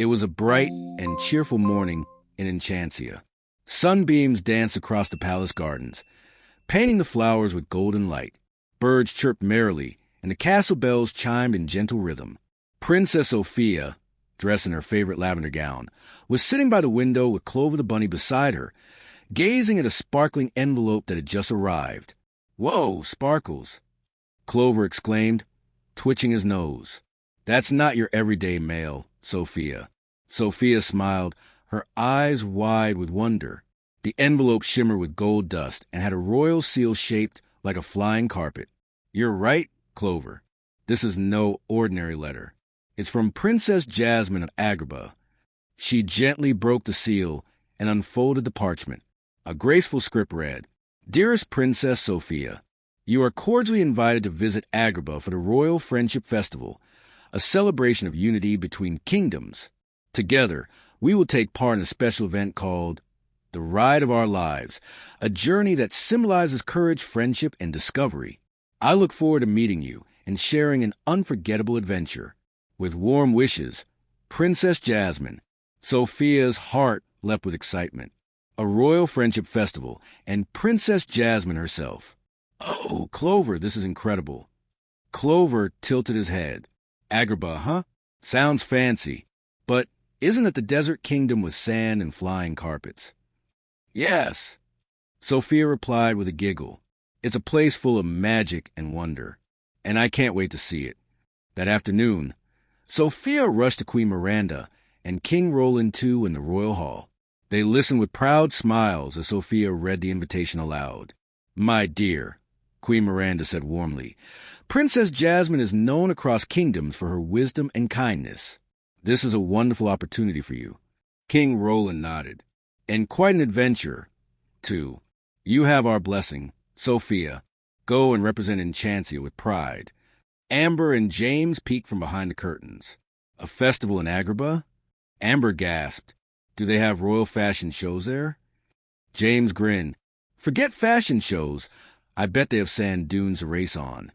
It was a bright and cheerful morning in Enchancia. Sunbeams danced across the palace gardens, painting the flowers with golden light. Birds chirped merrily, and the castle bells chimed in gentle rhythm. Princess Sofia, dressed in her favorite lavender gown, was sitting by the window with Clover the bunny beside her, gazing at a sparkling envelope that had just arrived. "Whoa, sparkles!" Clover exclaimed, twitching his nose. "That's not your everyday mail, Sofia." Sofia smiled, her eyes wide with wonder. The envelope shimmered with gold dust and had a royal seal shaped like a flying carpet. "You're right, Clover. This is no ordinary letter. It's from Princess Jasmine of Agrabah." She gently broke the seal and unfolded the parchment. A graceful script read, "Dearest Princess Sofia, you are cordially invited to visit Agrabah for the Royal Friendship Festival, a celebration of unity between kingdoms. Together, we will take part in a special event called the Ride of Our Lives, a journey that symbolizes courage, friendship, and discovery. I look forward to meeting you and sharing an unforgettable adventure. With warm wishes, Princess Jasmine." Sofia's heart leapt with excitement. A royal friendship festival, and Princess Jasmine herself. "Oh, Clover, this is incredible." Clover tilted his head. "Agrabah, huh? Sounds fancy. But isn't it the desert kingdom with sand and flying carpets?" "Yes," Sofia replied with a giggle. "It's a place full of magic and wonder, and I can't wait to see it." That afternoon, Sofia rushed to Queen Miranda and King Roland too in the royal hall. They listened with proud smiles as Sofia read the invitation aloud. "My dear," Queen Miranda said warmly, "Princess Jasmine is known across kingdoms for her wisdom and kindness. This is a wonderful opportunity for you." King Roland nodded. "And quite an adventure, too. You have our blessing. Sofia, go and represent Enchancia with pride." Amber and James peeked from behind the curtains. "A festival in Agrabah?" Amber gasped. "Do they have royal fashion shows there?" James grinned. "Forget fashion shows. I bet they have sand dunes to race on."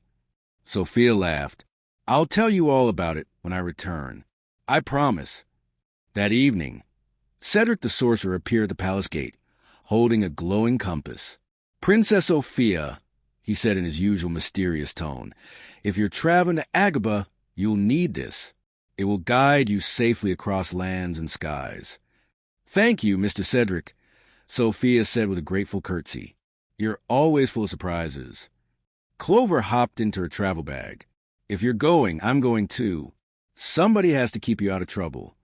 Sofia laughed. "I'll tell you all about it when I return. I promise." That evening, Cedric the sorcerer appeared at the palace gate, holding a glowing compass. "Princess Sofia," he said in his usual mysterious tone, "if you're traveling to Agrabah, you'll need this. It will guide you safely across lands and skies." "Thank you, Mr. Cedric," Sofia said with a grateful curtsy. "You're always full of surprises." Clover hopped into her travel bag. "If you're going, I'm going too. Somebody has to keep you out of trouble."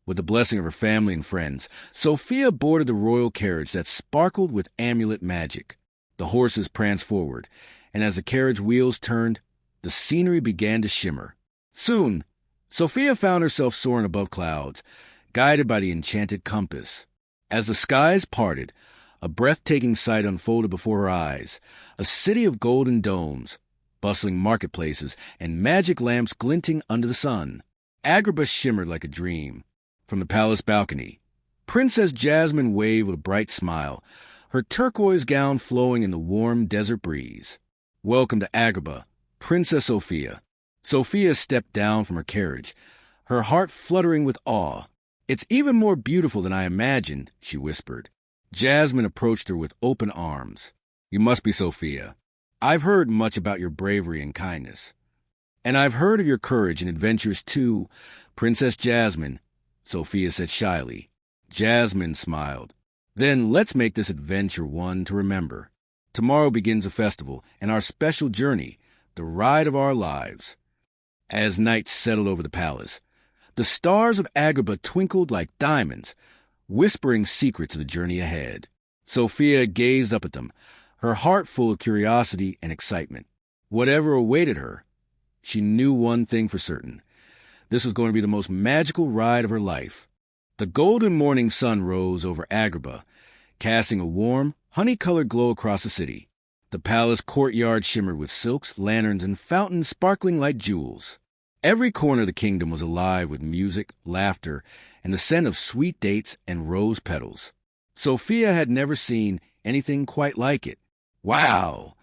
With the blessing of her family and friends, Sofia boarded the royal carriage that sparkled with amulet magic. The horses pranced forward, and as the carriage wheels turned, the scenery began to shimmer. Soon, Sofia found herself soaring above clouds, guided by the enchanted compass. As the skies parted, a breathtaking sight unfolded before her eyes, a city of golden domes, bustling marketplaces, and magic lamps glinting under the sun. Agrabah shimmered like a dream. From the palace balcony, Princess Jasmine waved with a bright smile, her turquoise gown flowing in the warm desert breeze. "Welcome to Agrabah, Princess Sofia." Sofia stepped down from her carriage, her heart fluttering with awe. "It's even more beautiful than I imagined," she whispered. Jasmine approached her with open arms. "You must be Sofia. I've heard much about your bravery and kindness. And I've heard of your courage and adventures too, Princess Jasmine," Sofia said shyly. Jasmine smiled. "Then let's make this adventure one to remember. Tomorrow begins a festival and our special journey, the ride of our lives." As night settled over the palace, the stars of Agrabah twinkled like diamonds, whispering secrets of the journey ahead. Sofia gazed up at them, her heart full of curiosity and excitement. Whatever awaited her, she knew one thing for certain. This was going to be the most magical ride of her life. The golden morning sun rose over Agrabah, casting a warm, honey-colored glow across the city. The palace courtyard shimmered with silks, lanterns, and fountains sparkling like jewels. Every corner of the kingdom was alive with music, laughter, and the scent of sweet dates and rose petals. Sofia had never seen anything quite like it. "Wow!"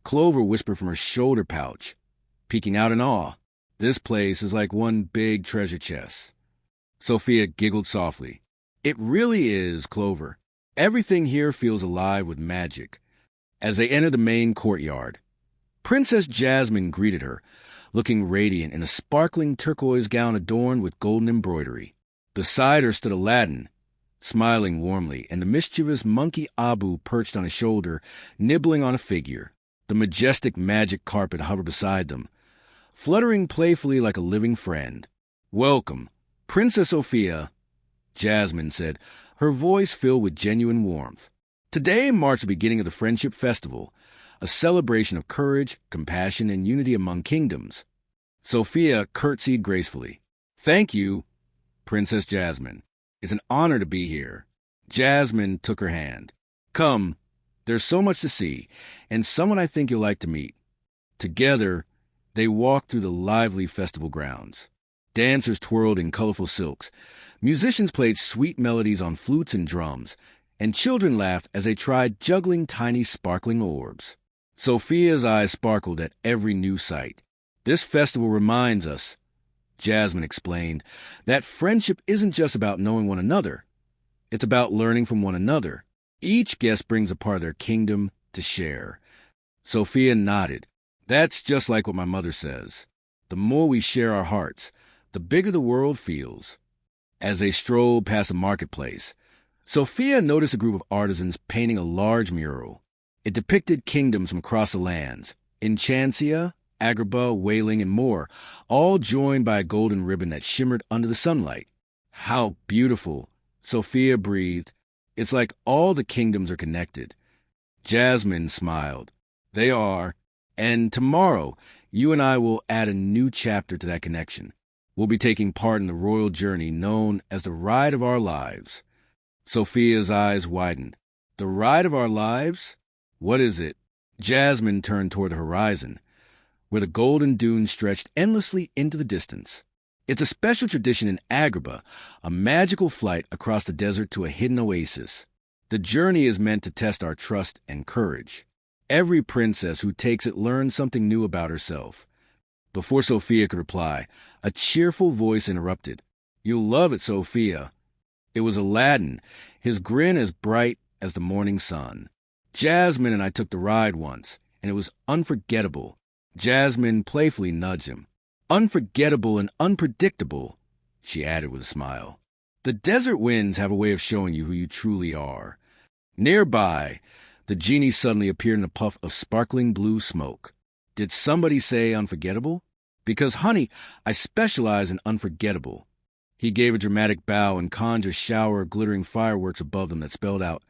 Clover whispered from her shoulder pouch, peeking out in awe. "This place is like one big treasure chest." Sofia giggled softly. It really is, Clover. Everything here feels alive with magic. As they entered the main courtyard, Princess Jasmine greeted her, looking radiant in a sparkling turquoise gown adorned with golden embroidery. Beside her stood Aladdin, smiling warmly, and the mischievous monkey Abu perched on his shoulder, nibbling on a figure. The majestic magic carpet hovered beside them, fluttering playfully like a living friend. "Welcome, Princess Sofia," Jasmine said, her voice filled with genuine warmth. "Today marks the beginning of the Friendship Festival, a celebration of courage, compassion, and unity among kingdoms." Sofia curtsied gracefully. "Thank you, Princess Jasmine. It's an honor to be here." Jasmine took her hand. "Come, there's so much to see, and someone I think you'll like to meet." Together, they walked through the lively festival grounds. Dancers twirled in colorful silks, musicians played sweet melodies on flutes and drums, and children laughed as they tried juggling tiny sparkling orbs. Sofia's eyes sparkled at every new sight. "This festival reminds us," Jasmine explained, "that friendship isn't just about knowing one another. It's about learning from one another. Each guest brings a part of their kingdom to share." Sofia nodded. "That's just like what my mother says. The more we share our hearts, the bigger the world feels." As they strolled past the marketplace, Sofia noticed a group of artisans painting a large mural. It depicted kingdoms from across the lands: Enchancia, Agrabah, Wailing, and more, all joined by a golden ribbon that shimmered under the sunlight. "How beautiful," Sofia breathed. "It's like all the kingdoms are connected." Jasmine smiled. "They are. And tomorrow, you and I will add a new chapter to that connection. We'll be taking part in the royal journey known as the Ride of Our Lives." Sofia's eyes widened. "The Ride of Our Lives? What is it?" Jasmine turned toward the horizon, where the golden dunes stretched endlessly into the distance. "It's a special tradition in Agrabah, a magical flight across the desert to a hidden oasis. The journey is meant to test our trust and courage. Every princess who takes it learns something new about herself." Before Sofia could reply, a cheerful voice interrupted. "You'll love it, Sofia." It was Aladdin, his grin as bright as the morning sun. "Jasmine and I took the ride once, and it was unforgettable." Jasmine playfully nudged him. "Unforgettable and unpredictable," she added with a smile. "The desert winds have a way of showing you who you truly are." Nearby, the genie suddenly appeared in a puff of sparkling blue smoke. "Did somebody say unforgettable? Because, honey, I specialize in unforgettable." He gave a dramatic bow and conjured a shower of glittering fireworks above them that spelled out,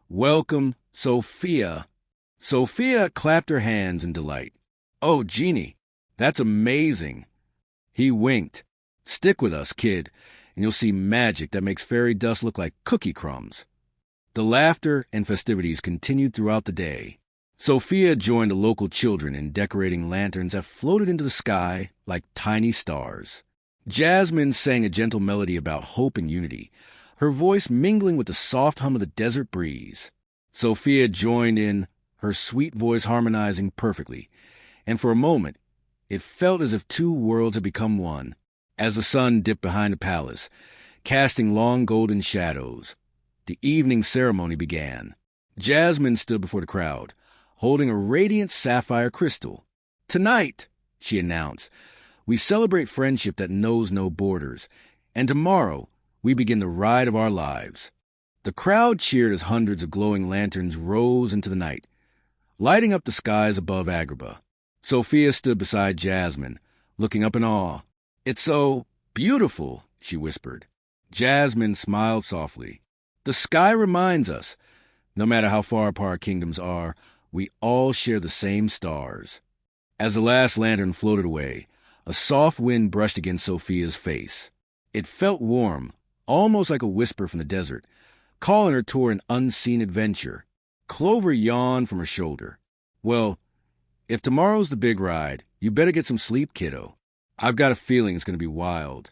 "Welcome, Sofia." Sofia clapped her hands in delight. "Oh, Genie, that's amazing." He winked. "Stick with us, kid, and you'll see magic that makes fairy dust look like cookie crumbs." The laughter and festivities continued throughout the day. Sofia joined the local children in decorating lanterns that floated into the sky like tiny stars. Jasmine sang a gentle melody about hope and unity, her voice mingling with the soft hum of the desert breeze. Sofia joined in, her sweet voice harmonizing perfectly, and for a moment, it felt as if two worlds had become one. As the sun dipped behind the palace, casting long golden shadows, the evening ceremony began. Jasmine stood before the crowd, holding a radiant sapphire crystal. "Tonight," she announced, "we celebrate friendship that knows no borders, and tomorrow we begin the ride of our lives." The crowd cheered as hundreds of glowing lanterns rose into the night, lighting up the skies above Agrabah. Sofia stood beside Jasmine, looking up in awe. "It's so beautiful," she whispered. Jasmine smiled softly. "The sky reminds us, no matter how far apart our kingdoms are, we all share the same stars." As the last lantern floated away, a soft wind brushed against Sofia's face. It felt warm, almost like a whisper from the desert, calling her toward an unseen adventure. Clover yawned from her shoulder. "Well, if tomorrow's the big ride, you better get some sleep, kiddo. I've got a feeling it's going to be wild."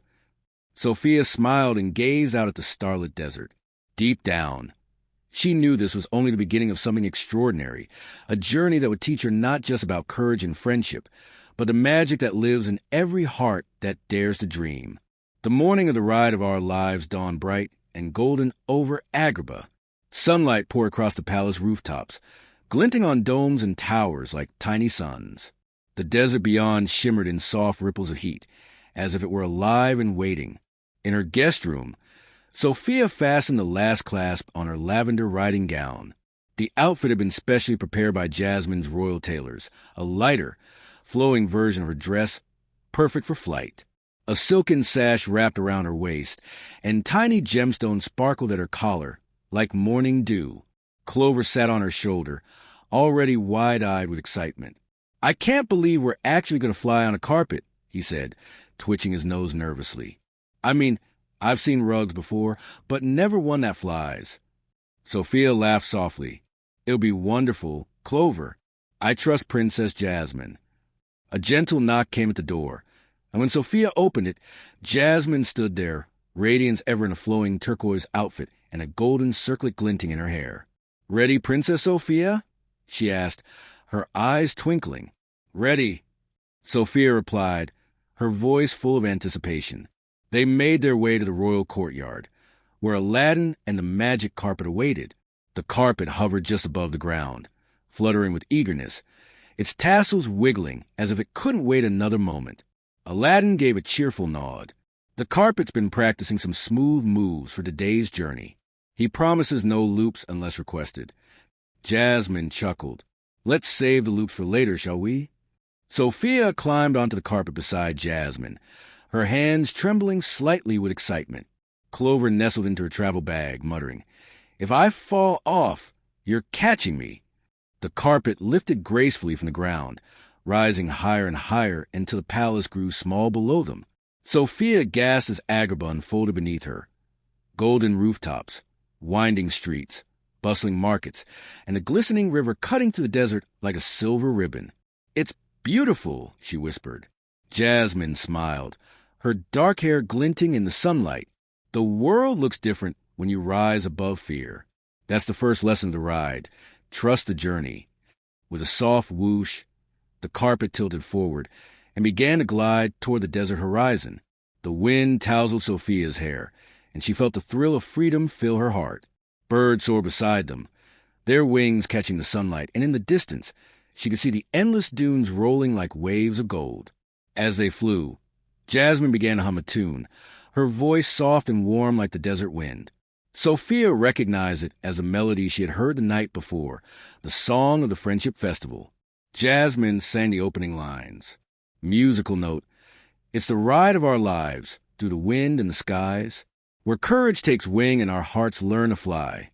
Sofia smiled and gazed out at the starlit desert. Deep down, she knew this was only the beginning of something extraordinary, a journey that would teach her not just about courage and friendship, but the magic that lives in every heart that dares to dream. The morning of the ride of our lives dawned bright and golden over Agrabah. Sunlight poured across the palace rooftops, glinting on domes and towers like tiny suns. The desert beyond shimmered in soft ripples of heat, as if it were alive and waiting. In her guest room, Sofia fastened the last clasp on her lavender riding gown. The outfit had been specially prepared by Jasmine's royal tailors, a lighter, flowing version of her dress, perfect for flight. A silken sash wrapped around her waist, and tiny gemstones sparkled at her collar, like morning dew. Clover sat on her shoulder, already wide-eyed with excitement. "I can't believe we're actually going to fly on a carpet," he said, twitching his nose nervously. "I mean, I've seen rugs before, but never one that flies." Sofia laughed softly. "It'll be wonderful, Clover. I trust Princess Jasmine." A gentle knock came at the door, and when Sofia opened it, Jasmine stood there, radiant as ever in a flowing turquoise outfit and a golden circlet glinting in her hair. "Ready, Princess Sofia?" she asked, her eyes twinkling. "Ready," Sofia replied, her voice full of anticipation. They made their way to the royal courtyard, where Aladdin and the magic carpet awaited. The carpet hovered just above the ground, fluttering with eagerness, its tassels wiggling as if it couldn't wait another moment. Aladdin gave a cheerful nod. The carpet's been practicing some smooth moves for today's journey. He promises no loops unless requested. Jasmine chuckled. "Let's save the loops for later, shall we?" Sofia climbed onto the carpet beside Jasmine, her hands trembling slightly with excitement. Clover nestled into her travel bag, muttering, "If I fall off, you're catching me." The carpet lifted gracefully from the ground, rising higher and higher until the palace grew small below them. Sofia gasped as Agrabah unfolded beneath her. Golden rooftops, winding streets, bustling markets, and a glistening river cutting through the desert like a silver ribbon. "It's beautiful," she whispered. Jasmine smiled, her dark hair glinting in the sunlight. "The world looks different when you rise above fear. That's the first lesson of the ride. Trust the journey." With a soft whoosh, the carpet tilted forward and began to glide toward the desert horizon. The wind tousled Sofia's hair, and she felt the thrill of freedom fill her heart. Birds soared beside them, their wings catching the sunlight, and in the distance, she could see the endless dunes rolling like waves of gold. As they flew, Jasmine began to hum a tune, her voice soft and warm like the desert wind. Sofia recognized it as a melody she had heard the night before, the song of the Friendship Festival. Jasmine sang the opening lines. Musical note. "It's the ride of our lives, through the wind and the skies, where courage takes wing and our hearts learn to fly."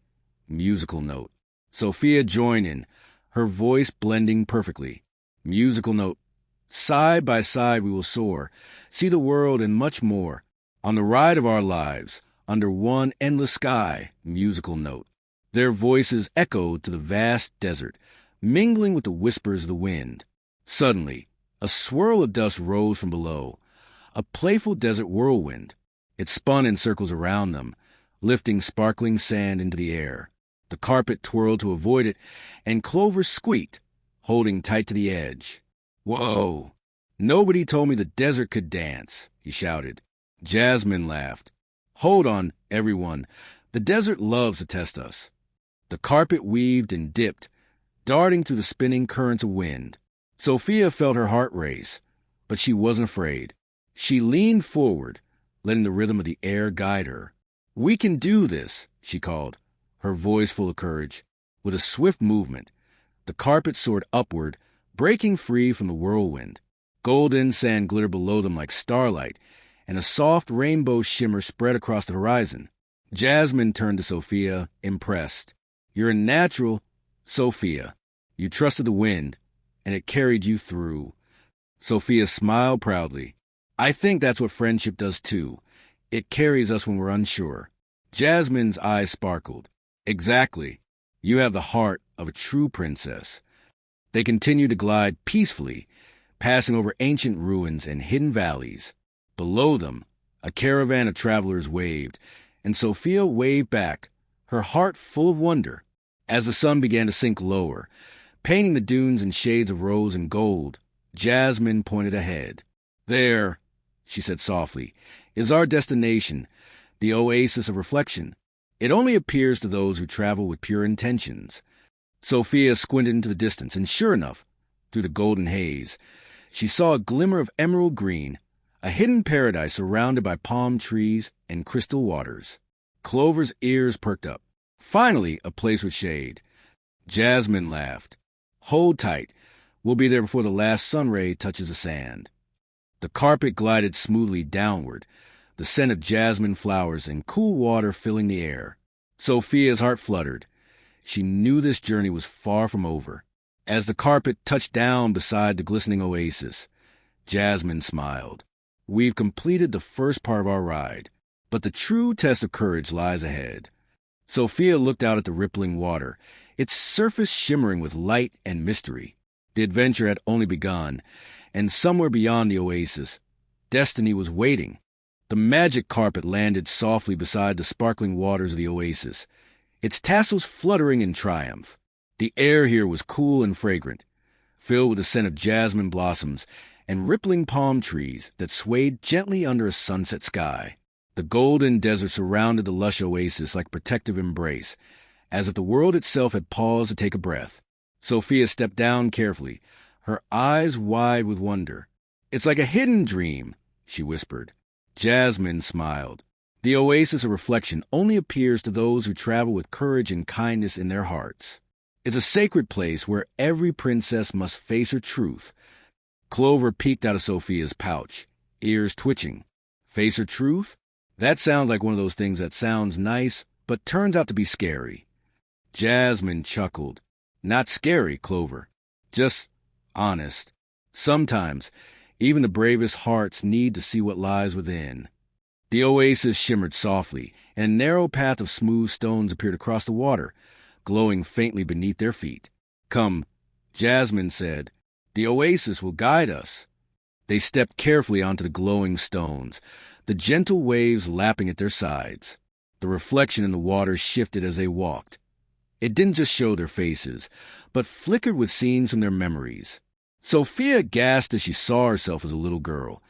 Musical note. Sofia joined in, her voice blending perfectly. Musical note. "Side by side we will soar, see the world and much more, on the ride of our lives, under one endless sky." Musical note. Their voices echoed to the vast desert, mingling with the whispers of the wind. Suddenly, a swirl of dust rose from below, a playful desert whirlwind. It spun in circles around them, lifting sparkling sand into the air. The carpet twirled to avoid it, and Clover squeaked, holding tight to the edge. "Whoa! Nobody told me the desert could dance," he shouted. Jasmine laughed. "Hold on, everyone. The desert loves to test us." The carpet weaved and dipped, darting through the spinning currents of wind. Sofia felt her heart race, but she wasn't afraid. She leaned forward, letting the rhythm of the air guide her. "We can do this," she called, her voice full of courage. With a swift movement, the carpet soared upward, breaking free from the whirlwind. Golden sand glittered below them like starlight, and a soft rainbow shimmer spread across the horizon. Jasmine turned to Sofia, impressed. "You're a natural, Sofia. You trusted the wind, and it carried you through." Sofia smiled proudly. "I think that's what friendship does too. It carries us when we're unsure." Jasmine's eyes sparkled. "Exactly. You have the heart of a true princess." They continued to glide peacefully, passing over ancient ruins and hidden valleys. Below them, a caravan of travelers waved, and Sofia waved back, her heart full of wonder. As the sun began to sink lower, painting the dunes in shades of rose and gold, Jasmine pointed ahead. "There," she said softly, is our destination, the oasis of reflection. It only appears to those who travel with pure intentions. Sofia squinted into the distance, and sure enough, through the golden haze, she saw a glimmer of emerald green, a hidden paradise surrounded by palm trees and crystal waters. Clover's ears perked up. Finally, a place with shade. Jasmine laughed. Hold tight. We'll be there before the last sun ray touches the sand. The carpet glided smoothly downward, the scent of jasmine flowers and cool water filling the air. Sofia's heart fluttered. She knew this journey was far from over. As the carpet touched down beside the glistening oasis, Jasmine smiled. We've completed the first part of our ride, but the true test of courage lies ahead. Sofia looked out at the rippling water, its surface shimmering with light and mystery. The adventure had only begun, and somewhere beyond the oasis, destiny was waiting. The magic carpet landed softly beside the sparkling waters of the oasis, its tassels fluttering in triumph. The air here was cool and fragrant, filled with the scent of jasmine blossoms and rippling palm trees that swayed gently under a sunset sky. The golden desert surrounded the lush oasis like a protective embrace, as if the world itself had paused to take a breath. Sofia stepped down carefully, her eyes wide with wonder. "It's like a hidden dream," she whispered. Jasmine smiled. The oasis of reflection only appears to those who travel with courage and kindness in their hearts. It's a sacred place where every princess must face her truth. Clover peeked out of Sofia's pouch, ears twitching. Face her truth? That sounds like one of those things that sounds nice, but turns out to be scary. Jasmine chuckled. Not scary, Clover. Just honest. Sometimes, even the bravest hearts need to see what lies within. The oasis shimmered softly, and a narrow path of smooth stones appeared across the water, glowing faintly beneath their feet. "Come," Jasmine said. "The oasis will guide us." They stepped carefully onto the glowing stones, the gentle waves lapping at their sides. The reflection in the water shifted as they walked. It didn't just show their faces, but flickered with scenes from their memories. Sofia gasped as she saw herself as a little girl,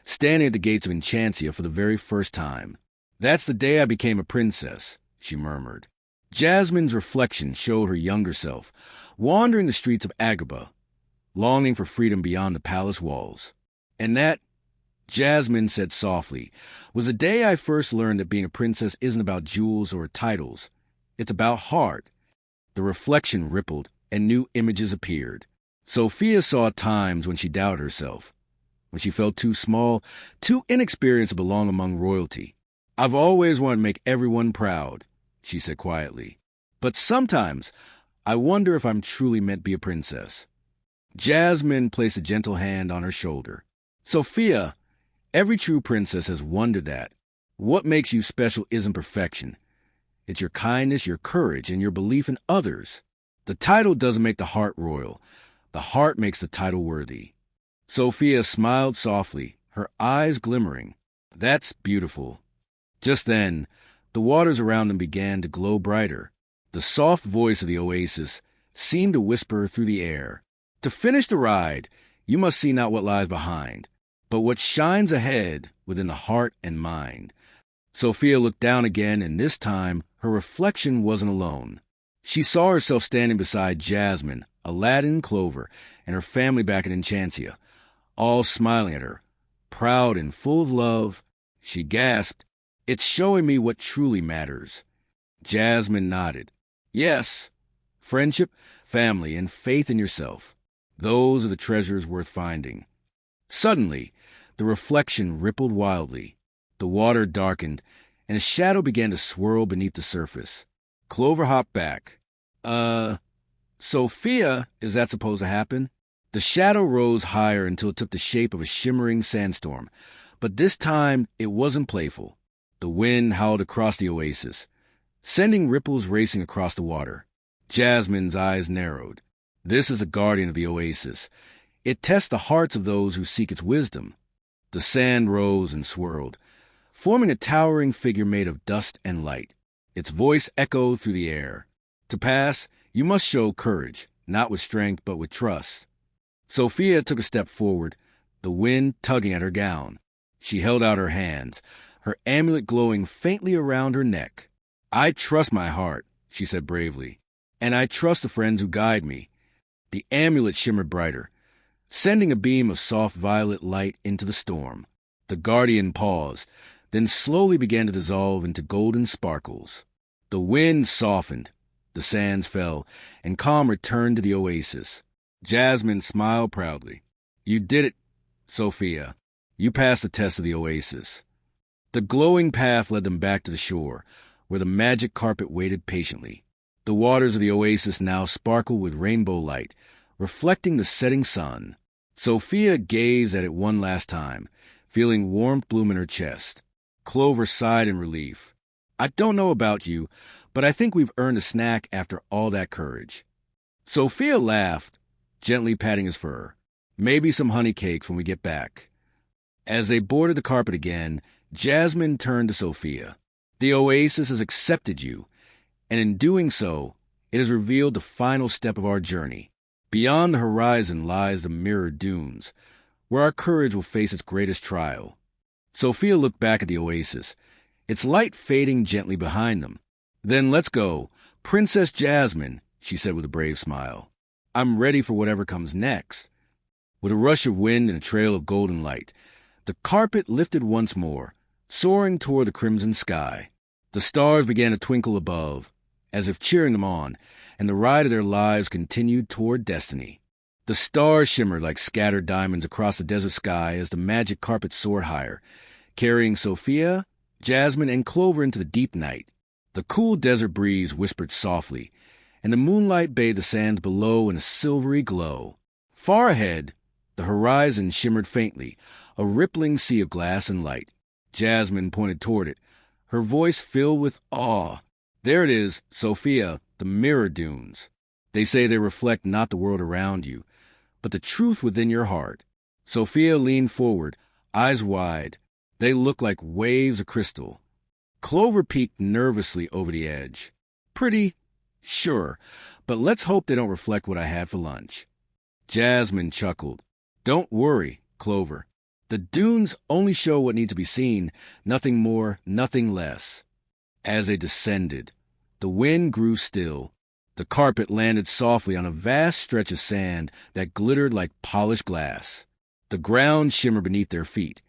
standing at the gates of Enchancia for the very first time. "That's the day I became a princess," she murmured. Jasmine's reflection showed her younger self, wandering the streets of Agrabah, longing for freedom beyond the palace walls. "And that," Jasmine said softly, "was the day I first learned that being a princess isn't about jewels or titles. It's about heart." The reflection rippled, and new images appeared. Sofia saw times when she doubted herself, when she felt too small, too inexperienced to belong among royalty. "I've always wanted to make everyone proud," she said quietly. "But sometimes I wonder if I'm truly meant to be a princess." Jasmine placed a gentle hand on her shoulder. "Sofia, every true princess has wondered that. What makes you special isn't perfection. It's your kindness, your courage, and your belief in others. The title doesn't make the heart royal. The heart makes the title worthy." Sofia smiled softly, her eyes glimmering. "That's beautiful." Just then, the waters around them began to glow brighter. The soft voice of the oasis seemed to whisper through the air. "To finish the ride, you must see not what lies behind, but what shines ahead within the heart and mind." Sofia looked down again, and this time her reflection wasn't alone. She saw herself standing beside Jasmine, Aladdin, Clover, and her family back in Enchancia, all smiling at her, proud and full of love. She gasped, "It's showing me what truly matters." Jasmine nodded. "Yes, friendship, family, and faith in yourself. Those are the treasures worth finding." Suddenly, the reflection rippled wildly. The water darkened, and a shadow began to swirl beneath the surface. Clover hopped back. Sofia, is that supposed to happen?" The shadow rose higher until it took the shape of a shimmering sandstorm, but this time it wasn't playful. The wind howled across the oasis, sending ripples racing across the water. Jasmine's eyes narrowed. This is the guardian of the oasis. It tests the hearts of those who seek its wisdom. The sand rose and swirled, forming a towering figure made of dust and light. Its voice echoed through the air. "To pass, you must show courage, not with strength, but with trust." Sofia took a step forward, the wind tugging at her gown. She held out her hands, her amulet glowing faintly around her neck. "I trust my heart," she said bravely, "and I trust the friends who guide me." The amulet shimmered brighter, sending a beam of soft violet light into the storm. The guardian paused, then slowly began to dissolve into golden sparkles. The wind softened, the sands fell, and calm returned to the oasis. Jasmine smiled proudly. "You did it, Sofia. You passed the test of the oasis." The glowing path led them back to the shore, where the magic carpet waited patiently. The waters of the oasis now sparkled with rainbow light, reflecting the setting sun. Sofia gazed at it one last time, feeling warmth bloom in her chest. Clover sighed in relief. "I don't know about you, but I think we've earned a snack after all that courage." Sofia laughed, gently patting his fur. "Maybe some honey cakes when we get back." As they boarded the carpet again, Jasmine turned to Sofia. "The oasis has accepted you, and in doing so, it has revealed the final step of our journey. Beyond the horizon lies the mirrored dunes, where our courage will face its greatest trial." Sofia looked back at the oasis, its light fading gently behind them. "Then let's go. Princess Jasmine," she said with a brave smile. "I'm ready for whatever comes next." With a rush of wind and a trail of golden light, the carpet lifted once more, soaring toward the crimson sky. The stars began to twinkle above, as if cheering them on, and the ride of their lives continued toward destiny. The stars shimmered like scattered diamonds across the desert sky as the magic carpet soared higher, carrying Sofia, Jasmine, and Clover into the deep night. The cool desert breeze whispered softly, and the moonlight bathed the sands below in a silvery glow. Far ahead, the horizon shimmered faintly, a rippling sea of glass and light. Jasmine pointed toward it, her voice filled with awe. "There it is, Sofia, the mirror dunes. They say they reflect not the world around you, but the truth within your heart." Sofia leaned forward, eyes wide. They looked like waves of crystal. Clover peeked nervously over the edge. "Pretty? Sure, but let's hope they don't reflect what I had for lunch." Jasmine chuckled. "Don't worry, Clover. The dunes only show what needs to be seen, nothing more, nothing less." As they descended, the wind grew still. The carpet landed softly on a vast stretch of sand that glittered like polished glass. The ground shimmered beneath their feet,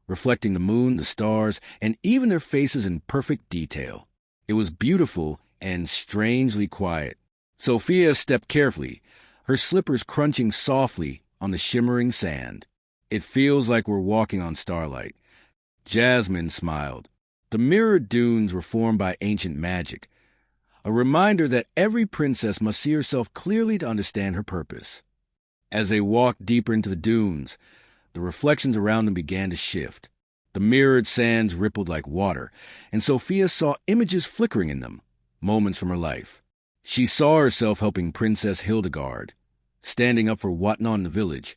reflecting the moon, the stars, and even their faces in perfect detail. It was beautiful and strangely quiet. Sofia stepped carefully, her slippers crunching softly on the shimmering sand. "It feels like we're walking on starlight." Jasmine smiled. The mirrored dunes were formed by ancient magic, a reminder that every princess must see herself clearly to understand her purpose. As they walked deeper into the dunes, the reflections around them began to shift. The mirrored sands rippled like water, and Sofia saw images flickering in them, moments from her life. She saw herself helping Princess Hildegard, standing up for Whatnot in the village,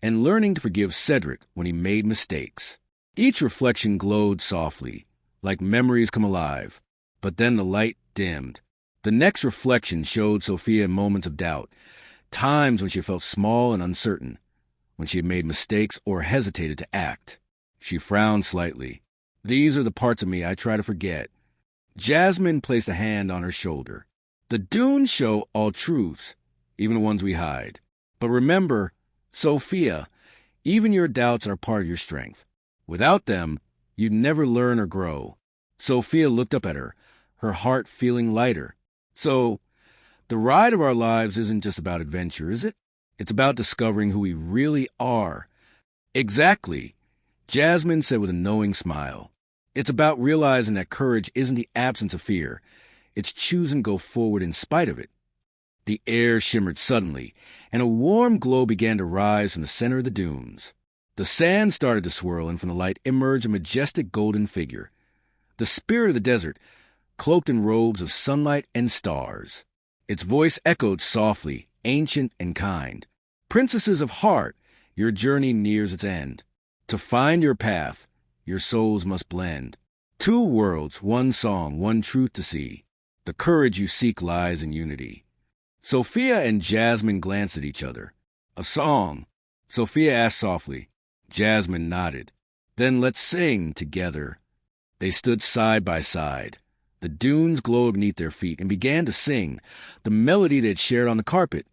and learning to forgive Cedric when he made mistakes. Each reflection glowed softly, like memories come alive, but then the light dimmed. The next reflection showed Sofia in moments of doubt, times when she felt small and uncertain, when she had made mistakes or hesitated to act. She frowned slightly. "These are the parts of me I try to forget." Jasmine placed a hand on her shoulder. "The dunes show all truths, even the ones we hide. But remember, Sofia, even your doubts are part of your strength. Without them, you'd never learn or grow." Sofia looked up at her, her heart feeling lighter. "So, the ride of our lives isn't just about adventure, is it? It's about discovering who we really are." "Exactly," Jasmine said with a knowing smile. "It's about realizing that courage isn't the absence of fear. It's choosing to go forward in spite of it." The air shimmered suddenly, and a warm glow began to rise from the center of the dunes. The sand started to swirl, and from the light emerged a majestic golden figure. The spirit of the desert, cloaked in robes of sunlight and stars. Its voice echoed softly, ancient and kind. "Princesses of heart, your journey nears its end. To find your path, your souls must blend. Two worlds, one song, one truth to see. The courage you seek lies in unity." Sofia and Jasmine glanced at each other. "A song?" Sofia asked softly. Jasmine nodded. Then let's sing together. They stood side by side. The dunes glowed beneath their feet and began to sing, the melody they had shared on the carpet,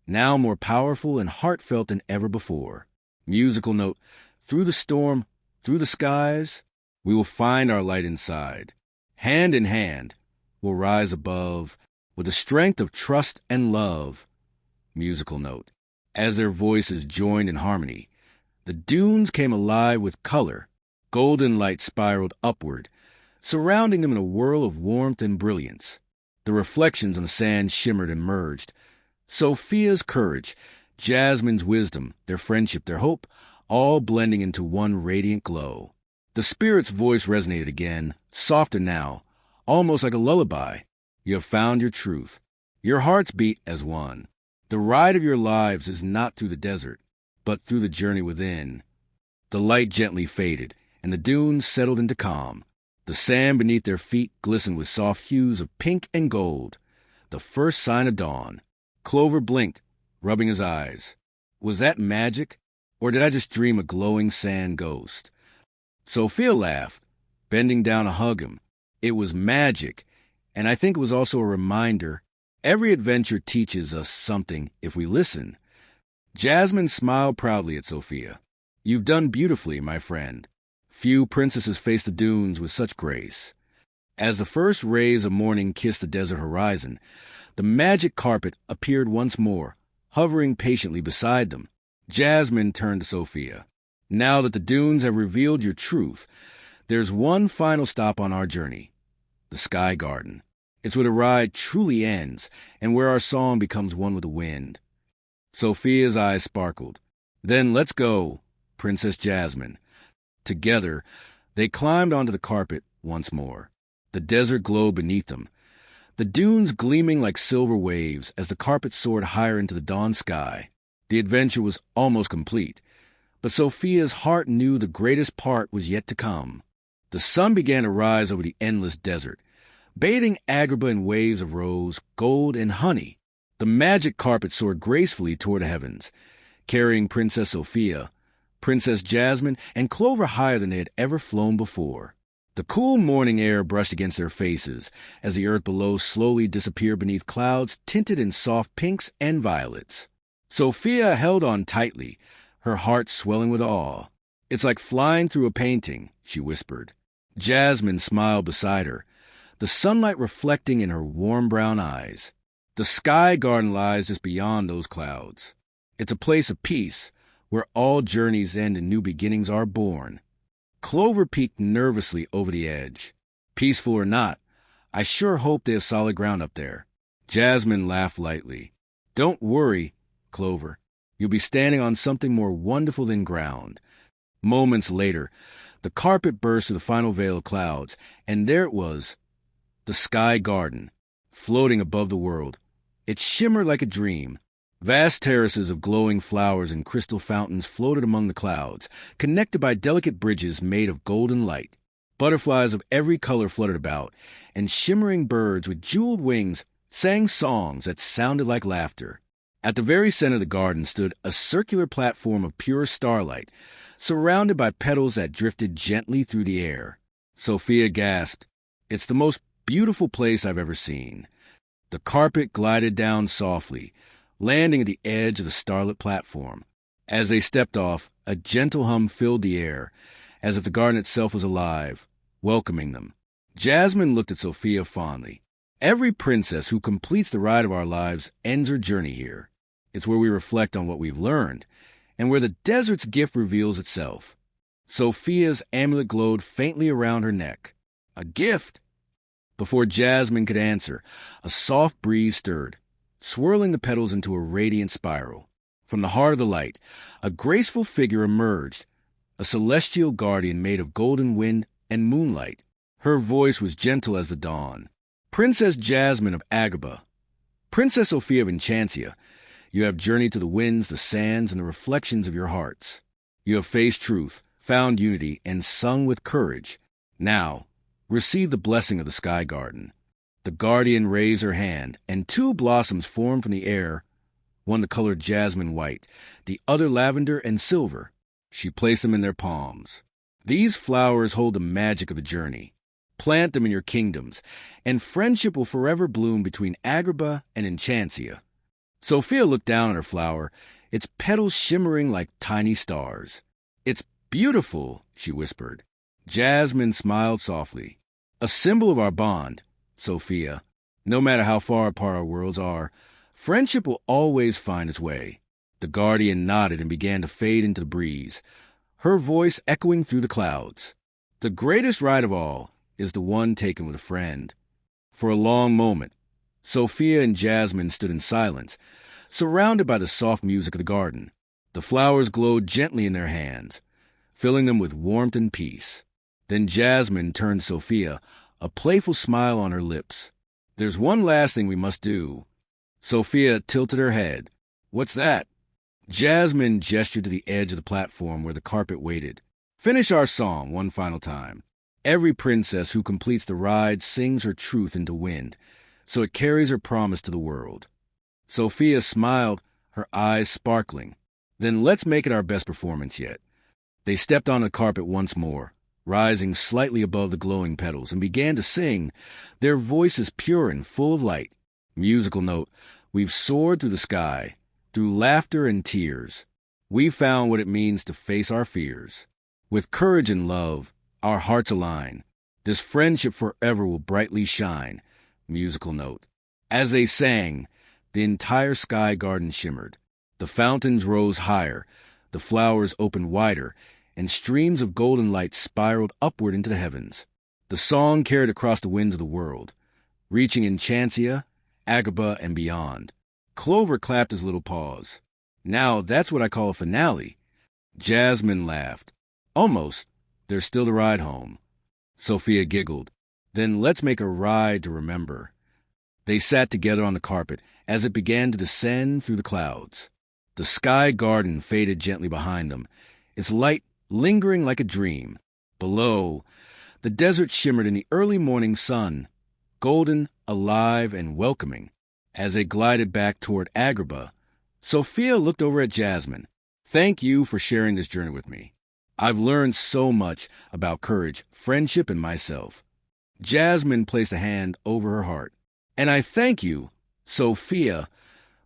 now more powerful and heartfelt than ever before. Musical note, through the storm, through the skies, we will find our light inside. Hand in hand, we'll rise above with the strength of trust and love. Musical note, as their voices joined in harmony, the dunes came alive with color. Golden light spiraled upward, surrounding them in a whirl of warmth and brilliance. The reflections on the sand shimmered and merged. Sofia's courage, Jasmine's wisdom, their friendship, their hope, all blending into one radiant glow. The spirit's voice resonated again, softer now, almost like a lullaby. You have found your truth. Your hearts beat as one. The ride of your lives is not through the desert, but through the journey within. The light gently faded, and the dunes settled into calm. The sand beneath their feet glistened with soft hues of pink and gold, the first sign of dawn. Clover blinked, rubbing his eyes. Was that magic, or did I just dream a glowing sand ghost? Sofia laughed, bending down to hug him. It was magic, and I think it was also a reminder. Every adventure teaches us something if we listen. Jasmine smiled proudly at Sofia. You've done beautifully, my friend. Few princesses face the dunes with such grace. As the first rays of morning kissed the desert horizon, the magic carpet appeared once more, hovering patiently beside them. Jasmine turned to Sofia. Now that the dunes have revealed your truth, there's one final stop on our journey. The Sky Garden. It's where the ride truly ends, and where our song becomes one with the wind. Sofia's eyes sparkled. Then let's go, Princess Jasmine. Together, they climbed onto the carpet once more. The desert glowed beneath them, the dunes gleaming like silver waves as the carpet soared higher into the dawn sky. The adventure was almost complete, but Sofia's heart knew the greatest part was yet to come. The sun began to rise over the endless desert, bathing Agrabah in waves of rose, gold, and honey. The magic carpet soared gracefully toward the heavens, carrying Princess Sofia, Princess Jasmine, and Clover higher than they had ever flown before. The cool morning air brushed against their faces as the earth below slowly disappeared beneath clouds tinted in soft pinks and violets. Sofia held on tightly, her heart swelling with awe. It's like flying through a painting, she whispered. Jasmine smiled beside her, the sunlight reflecting in her warm brown eyes. The Sky Garden lies just beyond those clouds. It's a place of peace, where all journeys end and new beginnings are born. Clover peeked nervously over the edge. Peaceful or not, I sure hope they have solid ground up there. Jasmine laughed lightly. Don't worry, Clover. You'll be standing on something more wonderful than ground. Moments later, the carpet burst through the final veil of clouds, and there it was, the Sky Garden, floating above the world. It shimmered like a dream. Vast terraces of glowing flowers and crystal fountains floated among the clouds, connected by delicate bridges made of golden light. Butterflies of every color fluttered about, and shimmering birds with jeweled wings sang songs that sounded like laughter. At the very center of the garden stood a circular platform of pure starlight, surrounded by petals that drifted gently through the air. Sofia gasped. It's the most beautiful place I've ever seen. The carpet glided down softly, landing at the edge of the starlit platform. As they stepped off, a gentle hum filled the air, as if the garden itself was alive, welcoming them. Jasmine looked at Sofia fondly. Every princess who completes the ride of our lives ends her journey here. It's where we reflect on what we've learned, and where the desert's gift reveals itself. Sofia's amulet glowed faintly around her neck. A gift? Before Jasmine could answer, a soft breeze stirred, swirling the petals into a radiant spiral. From the heart of the light, a graceful figure emerged, a celestial guardian made of golden wind and moonlight. Her voice was gentle as the dawn. Princess Jasmine of Agrabah, Princess Sofia of Enchancia, you have journeyed to the winds, the sands, and the reflections of your hearts. You have faced truth, found unity, and sung with courage. Now, receive the blessing of the Sky Garden. The guardian raised her hand, and two blossoms formed from the air, one the color jasmine white, the other lavender and silver. She placed them in their palms. These flowers hold the magic of the journey. Plant them in your kingdoms, and friendship will forever bloom between Agrabah and Enchancia." Sofia looked down at her flower, its petals shimmering like tiny stars. "It's beautiful," she whispered. Jasmine smiled softly. "A symbol of our bond, Sofia. No matter how far apart our worlds are, friendship will always find its way." The guardian nodded and began to fade into the breeze, her voice echoing through the clouds. "The greatest ride of all is the one taken with a friend." For a long moment, Sofia and Jasmine stood in silence, surrounded by the soft music of the garden. The flowers glowed gently in their hands, filling them with warmth and peace. Then Jasmine turned to Sofia, a playful smile on her lips. "There's one last thing we must do." Sofia tilted her head. "What's that?" Jasmine gestured to the edge of the platform where the carpet waited. "Finish our song one final time. Every princess who completes the ride sings her truth into wind, so it carries her promise to the world." Sofia smiled, her eyes sparkling. "Then let's make it our best performance yet." They stepped on the carpet once more, rising slightly above the glowing petals, and began to sing, their voices pure and full of light. Musical note, we've soared through the sky, through laughter and tears. We've found what it means to face our fears. With courage and love, our hearts align. This friendship forever will brightly shine. Musical note. As they sang, the entire sky garden shimmered. The fountains rose higher, the flowers opened wider, and streams of golden light spiraled upward into the heavens. The song carried across the winds of the world, reaching Enchancia, Agrabah, and beyond. Clover clapped his little paws. "Now that's what I call a finale." Jasmine laughed. "Almost. There's still the ride home." Sofia giggled. "Then let's make a ride to remember." They sat together on the carpet as it began to descend through the clouds. The sky garden faded gently behind them, its light lingering like a dream. Below, the desert shimmered in the early morning sun, golden, alive, and welcoming. As they glided back toward Agrabah, Sofia looked over at Jasmine. "Thank you for sharing this journey with me. I've learned so much about courage, friendship, and myself." Jasmine placed a hand over her heart. "And I thank you, Sofia,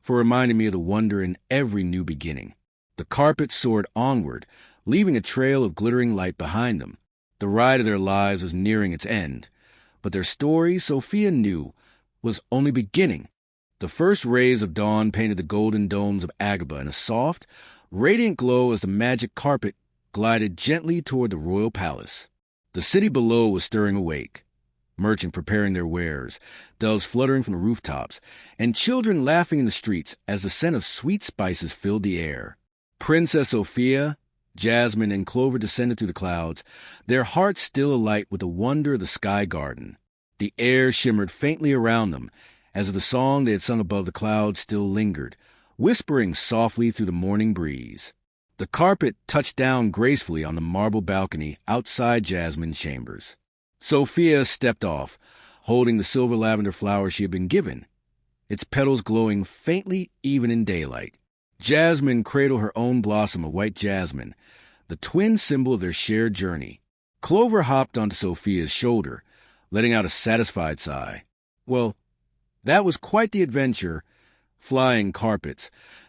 for reminding me of the wonder in every new beginning." The carpet soared onward, leaving a trail of glittering light behind them. The ride of their lives was nearing its end, but their story, Sofia knew, was only beginning. The first rays of dawn painted the golden domes of Agrabah in a soft, radiant glow as the magic carpet glided gently toward the royal palace. The city below was stirring awake, merchants preparing their wares, doves fluttering from the rooftops, and children laughing in the streets as the scent of sweet spices filled the air. Princess Sofia, Jasmine, and Clover descended through the clouds, their hearts still alight with the wonder of the sky garden. The air shimmered faintly around them, as if the song they had sung above the clouds still lingered, whispering softly through the morning breeze. The carpet touched down gracefully on the marble balcony outside Jasmine's chambers. Sofia stepped off, holding the silver lavender flower she had been given, its petals glowing faintly even in daylight. Jasmine cradled her own blossom of white jasmine, the twin symbol of their shared journey. Clover hopped onto Sofia's shoulder, letting out a satisfied sigh. Well, that was quite the adventure. Flying carpets,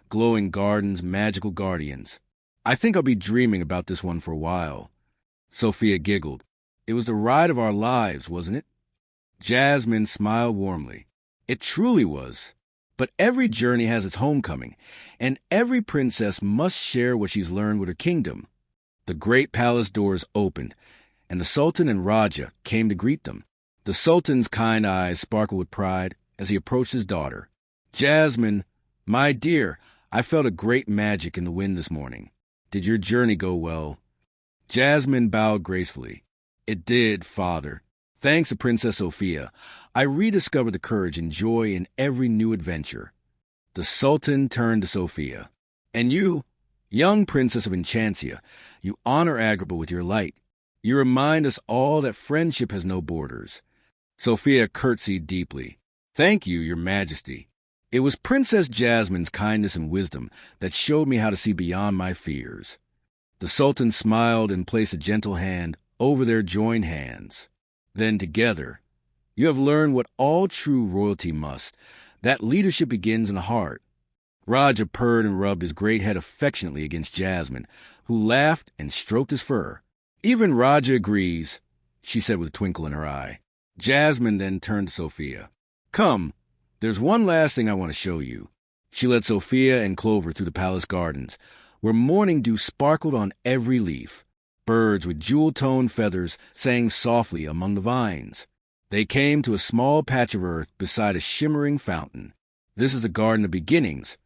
glowing gardens, magical guardians. I think I'll be dreaming about this one for a while. Sofia giggled. It was the ride of our lives, wasn't it? Jasmine smiled warmly. It truly was. But every journey has its homecoming, and every princess must share what she's learned with her kingdom. The great palace doors opened, and the Sultan and Rajah came to greet them. The Sultan's kind eyes sparkled with pride as he approached his daughter. "Jasmine, my dear, I felt a great magic in the wind this morning. Did your journey go well?" Jasmine bowed gracefully. "It did, father. Thanks to Princess Sofia, I rediscovered the courage and joy in every new adventure." The Sultan turned to Sofia. "And you, young Princess of Enchancia, you honor Agrabah with your light. You remind us all that friendship has no borders." Sofia curtsied deeply. "Thank you, your majesty. It was Princess Jasmine's kindness and wisdom that showed me how to see beyond my fears." The Sultan smiled and placed a gentle hand over their joined hands. Then together, you have learned what all true royalty must. That leadership begins in the heart. Rajah purred and rubbed his great head affectionately against Jasmine, who laughed and stroked his fur. Even Rajah agrees, she said with a twinkle in her eye. Jasmine then turned to Sofia. Come, there's one last thing I want to show you. She led Sofia and Clover through the palace gardens, where morning dew sparkled on every leaf. Birds with jewel-toned feathers sang softly among the vines. They came to a small patch of earth beside a shimmering fountain. This is the Garden of Beginnings,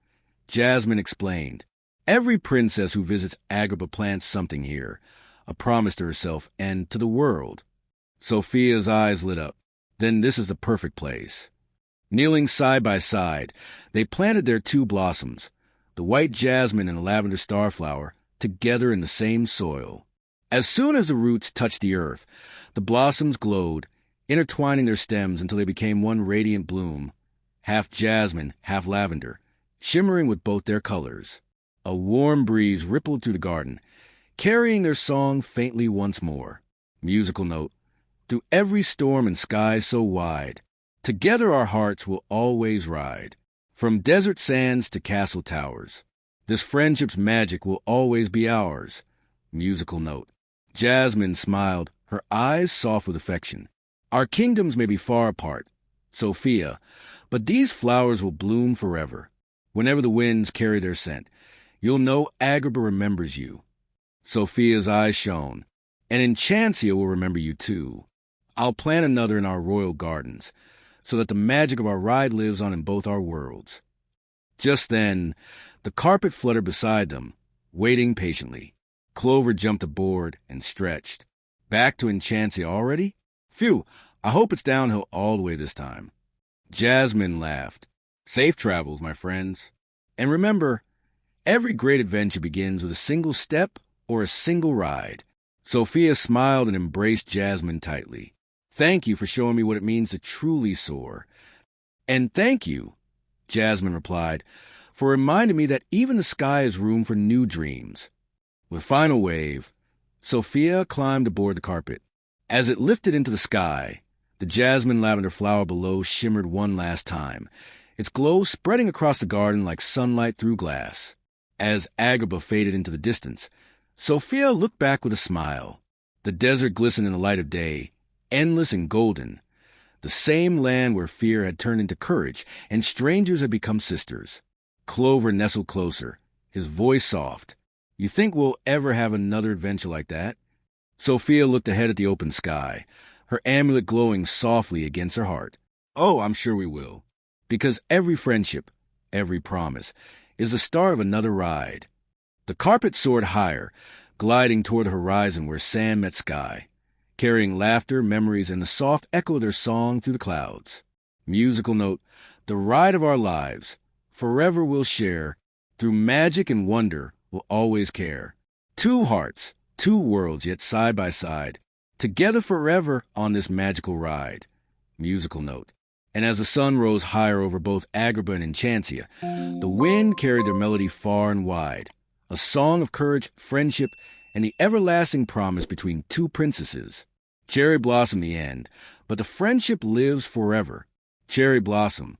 Jasmine explained. Every princess who visits Agrabah plants something here, a promise to herself and to the world. Sofia's eyes lit up. Then this is the perfect place. Kneeling side by side, they planted their two blossoms, the white jasmine and the lavender starflower, together in the same soil. As soon as the roots touched the earth, the blossoms glowed, intertwining their stems until they became one radiant bloom, half jasmine, half lavender, shimmering with both their colors. A warm breeze rippled through the garden, carrying their song faintly once more. Musical note, through every storm and sky so wide, together our hearts will always ride, from desert sands to castle towers. This friendship's magic will always be ours. Musical note. Jasmine smiled, her eyes soft with affection. Our kingdoms may be far apart, Sofia, but these flowers will bloom forever. Whenever the winds carry their scent, you'll know Agrabah remembers you. Sofia's eyes shone. And Enchancia will remember you too. I'll plant another in our royal gardens, so that the magic of our ride lives on in both our worlds. Just then, the carpet fluttered beside them, waiting patiently. Clover jumped aboard and stretched. Back to Enchancia already? Phew, I hope it's downhill all the way this time. Jasmine laughed. Safe travels, my friends. And remember, every great adventure begins with a single step or a single ride. Sofia smiled and embraced Jasmine tightly. Thank you for showing me what it means to truly soar. And thank you, Jasmine replied, for reminding me that even the sky has room for new dreams. With final wave, Sofia climbed aboard the carpet. As it lifted into the sky, the jasmine lavender flower below shimmered one last time, its glow spreading across the garden like sunlight through glass. As Agrabah faded into the distance, Sofia looked back with a smile. The desert glistened in the light of day, endless and golden, the same land where fear had turned into courage and strangers had become sisters. Clover nestled closer, his voice soft. You think we'll ever have another adventure like that? Sofia looked ahead at the open sky, her amulet glowing softly against her heart. Oh, I'm sure we will. Because every friendship, every promise, is the start of another ride. The carpet soared higher, gliding toward the horizon where sand met sky, carrying laughter, memories, and the soft echo of their song through the clouds. Musical note, the ride of our lives, forever we'll share, through magic and wonder we'll always care. Two hearts, two worlds, yet side by side, together forever on this magical ride. Musical note. And as the sun rose higher over both Agrabah and Enchancia, the wind carried their melody far and wide, a song of courage, friendship, and the everlasting promise between two princesses. Cherry blossom the end, but the friendship lives forever. Cherry blossom,